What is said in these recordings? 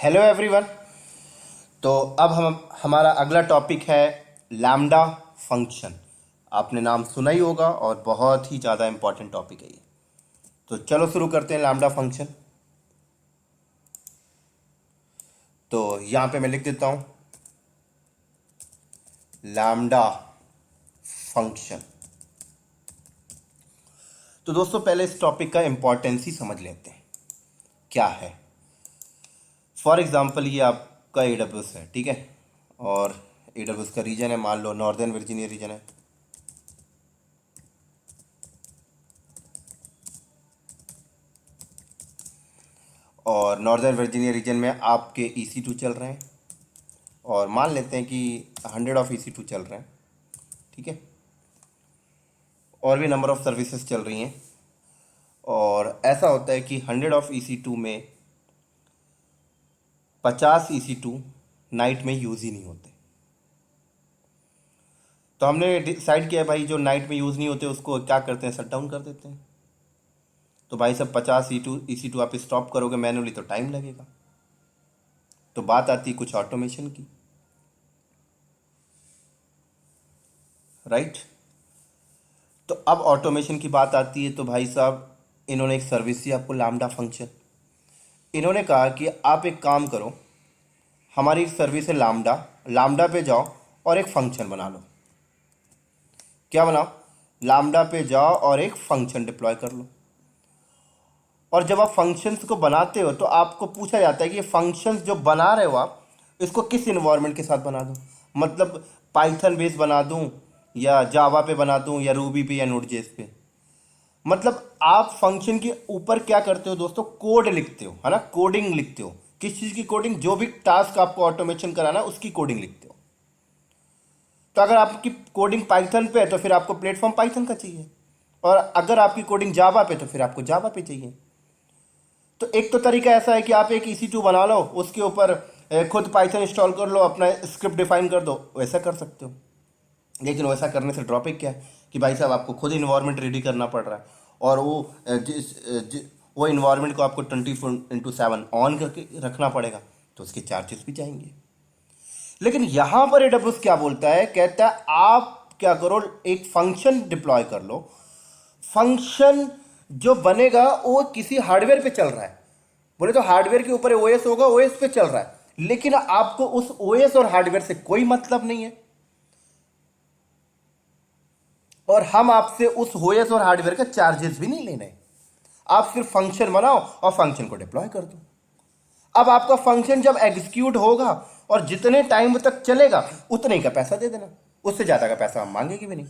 Hello everyone. तो अब हम हमारा अगला टॉपिक है लैम्डा फंक्शन। आपने नाम सुना ही होगा और बहुत ही ज़्यादा इम्पोर्टेंट टॉपिक है ये। तो चलो शुरू करते हैं लैम्डा फंक्शन। तो यहाँ पे मैं लिख देता हूँ लैम्डा फंक्शन। तो दोस्तों पहले इस टॉपिक का इम्पोर्टेंस ही समझ लेते हैं क्या है। फॉर एग्जांपल ये आपका AWS है, ठीक है, और AWS का रीजन है, मान लो नॉर्दर्न वर्जीनिया रीजन है। और नॉर्दर्न वर्जीनिया रीजन में आपके EC2 चल रहे हैं और मान लेते हैं कि 100 ऑफ EC2 चल रहे हैं, ठीक है, और भी नंबर ऑफ सर्विसेज चल रही हैं। और ऐसा होता है कि 100 ऑफ EC2 में 50 EC2 नाइट में यूज़ ही नहीं होते। तो हमने डिसाइड किया भाई जो नाइट में यूज़ नहीं होते उसको क्या करते हैं, शट डाउन कर देते हैं। तो भाई सब 50 EC2 आप स्टॉप करोगे मैनुअली तो टाइम लगेगा। तो बात आती है कुछ ऑटोमेशन की, राइट। तो अब ऑटोमेशन की बात आती है तो भाई साहब इन्होंने एक सर्विस दी आपको लैम्डा फंक्शन। इन्होंने कहा कि आप एक काम करो, हमारी एक सर्विस है लैम्डा, लैम्डा पे जाओ और एक फंक्शन बना लो। क्या बनाओ? लैम्डा पे जाओ और एक फंक्शन डिप्लॉय कर लो। और जब आप फंक्शंस को बनाते हो तो आपको पूछा जाता है कि ये फंक्शंस जो बना रहे हो आप इसको किस इन्वायरमेंट के साथ बना दूं। मतलब पाइथन बेस बना दूं या जावा पे बना दूं या रूबी पे या नोड.जेएस पे। मतलब आप फंक्शन के ऊपर क्या करते हो दोस्तों, कोड लिखते हो, है ना, कोडिंग लिखते हो। किस चीज़ की कोडिंग? जो भी टास्क आपको ऑटोमेशन कराना है उसकी कोडिंग लिखते हो। तो अगर आपकी कोडिंग पाइथन पे है तो फिर आपको प्लेटफॉर्म पाइथन का चाहिए, और अगर आपकी कोडिंग जावा पे तो फिर आपको जावा पे चाहिए। तो एक तो तरीका ऐसा है कि आप एक EC2 बना लो, उसके ऊपर खुद पाइथन इंस्टॉल कर लो, अपना स्क्रिप्ट डिफाइन कर दो, वैसा कर सकते हो। लेकिन वैसा करने से ड्रॉपिक क्या है कि भाई साहब आपको खुद इन्वायरमेंट रेडी करना पड़ रहा है, और वो इन्वायरमेंट को आपको 24/7 ऑन करके रखना पड़ेगा, तो उसके चार्जेस भी जाएंगे। लेकिन यहाँ पर AWS क्या बोलता है, कहता है आप क्या करो, एक फंक्शन डिप्लॉय कर लो। फंक्शन जो बनेगा वो किसी हार्डवेयर पे चल रहा है। बोले तो हार्डवेयर के ऊपर OS होगा, OS पे चल रहा है, लेकिन आपको उस OS और हार्डवेयर से कोई मतलब नहीं है, और हम आपसे उस OS और हार्डवेयर का चार्जेस भी नहीं लेने। आप सिर्फ फंक्शन बनाओ और फंक्शन को डिप्लॉय कर दो। अब आपका फंक्शन जब एग्जीक्यूट होगा और जितने टाइम तक चलेगा उतने का पैसा दे देना, उससे ज़्यादा का पैसा हम मांगेंगे भी नहीं।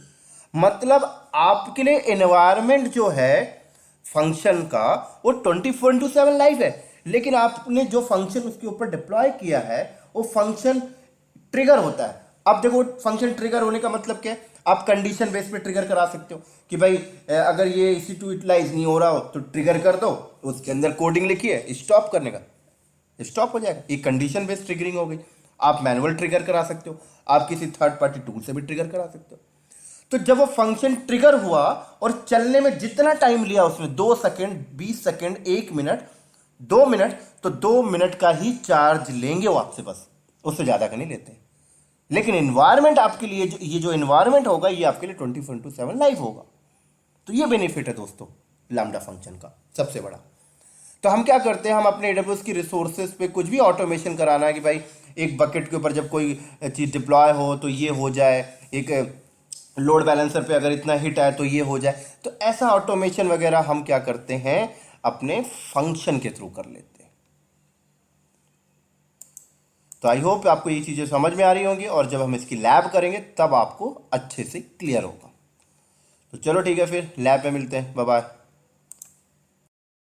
मतलब आपके लिए एनवायरनमेंट जो है फंक्शन का वो 24/7 लाइव है, लेकिन आपने जो फंक्शन उसके ऊपर डिप्लॉय किया है वो फंक्शन ट्रिगर होता है। अब देखो फंक्शन ट्रिगर होने का मतलब क्या है, आप कंडीशन बेस पे ट्रिगर करा सकते हो कि भाई अगर ये EC2 यूटिलाइज नहीं हो रहा हो तो ट्रिगर कर दो, उसके अंदर कोडिंग लिखिए, स्टॉप करने का, स्टॉप हो जाएगा। ये कंडीशन बेस्ड ट्रिगरिंग हो गई। आप मैनुअल ट्रिगर करा सकते हो, आप किसी थर्ड पार्टी टूल से भी ट्रिगर करा सकते हो। तो जब वो फंक्शन ट्रिगर हुआ और चलने में जितना टाइम लिया उसने 2 सेकंड, 20 सेकंड, 1 मिनट, 2 मिनट, तो 2 मिनट का ही चार्ज लेंगे वो आपसे, बस उससे ज़्यादा का नहीं लेते। लेकिन इन्वायरमेंट आपके लिए ये जो इन्वायरमेंट होगा ये आपके लिए 24/7 लाइव होगा। तो ये बेनिफिट है दोस्तों लैम्डा फंक्शन का सबसे बड़ा। तो हम क्या करते हैं, हम अपने AWS की रिसोर्सेज पे कुछ भी ऑटोमेशन कराना है कि भाई एक बकेट के ऊपर जब कोई चीज़ डिप्लॉय हो तो ये हो जाए, एक लोड बैलेंसर पे अगर इतना हिट आए तो ये हो जाए। तो ऐसा ऑटोमेशन वगैरह हम क्या करते हैं अपने फंक्शन के थ्रू कर लेते हैं। तो आई होप आपको ये चीज़ें समझ में आ रही होंगी, और जब हम इसकी लैब करेंगे तब आपको अच्छे से क्लियर होगा। तो चलो ठीक है, फिर लैब में मिलते हैं, बाय बाय।